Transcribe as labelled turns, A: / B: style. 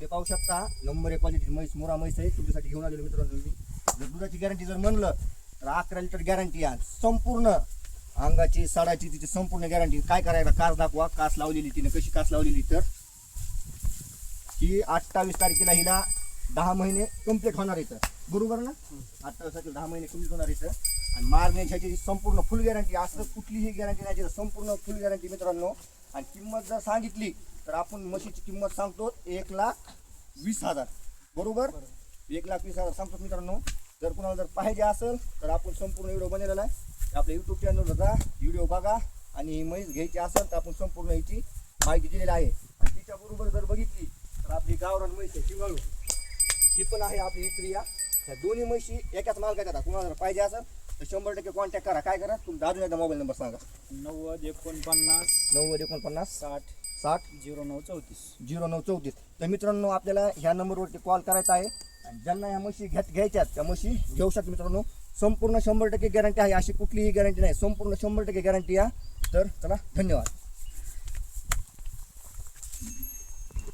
A: हे पाहू शकता नंबर 1 क्वालिटी म्हैस, मुरा म्हैस आहे. तुमच्यासाठी घेऊन आलेलो मित्रांनो मी. जर दुधाची गॅरंटी जर म्हणलं तर 11 लिटर गॅरंटी आहे. संपूर्ण अंगाची साडाची तिची संपूर्ण गॅरंटी. काय करायला कास दाखवा, कास लावलेली तिने कशी कास लावलेली. तर ही 28 तारखेला हिला 10 महिने कंप्लीट होणार इथं, बरोबर ना. 28 तारखेला 10 महिने कंप्लीट होणार इथं. आणि मारण्याची संपूर्ण फुल गॅरंटी. असं कुठलीही गॅरंटी नाही, संपूर्ण फुल गॅरंटी मित्रांनो. आणि किंमत जर सांगितली तर आपण म्हशीची किंमत सांगतो 1,20,000, बरोबर. 1,20,000 सांगतो मित्रांनो. जर कुणाला जर पाहिजे असेल तर आपण संपूर्ण व्हिडिओ बनवलेला आहे आपल्या यूट्यूब चॅनलवर जा, व्हिडिओ बघा. आणि ही म्हैस घ्यायची असेल तर आपण संपूर्ण याची माहिती दिलेली आहे. आणि तिच्याबरोबर जर बघितली तर आपली गावरान म्हैस आहे शिवाळू, ही पण आहे आपली स्त्रिया. त्या दोन्ही म्हशी एकाच मालकाच्या आहेत. कुणाला जर पाहिजे असेल तर 100% कॉन्टॅक्ट करा. काय करा, तुम्ही अजून एकदा मोबाईल नंबर सांगा.
B: 90
A: 60
B: 0934
A: 0934. तर मित्रांनो आपल्याला ह्या नंबरवरती कॉल करायचा आहे. आणि ज्यांना ह्या म्हशी घ्यायच्यात त्या म्हशी घेऊ शकता मित्रांनो. संपूर्ण 100% गॅरंटी आहे, अशी कुठलीही गॅरंटी नाही, संपूर्ण 100% गॅरंटी आहे. तर चला, धन्यवाद.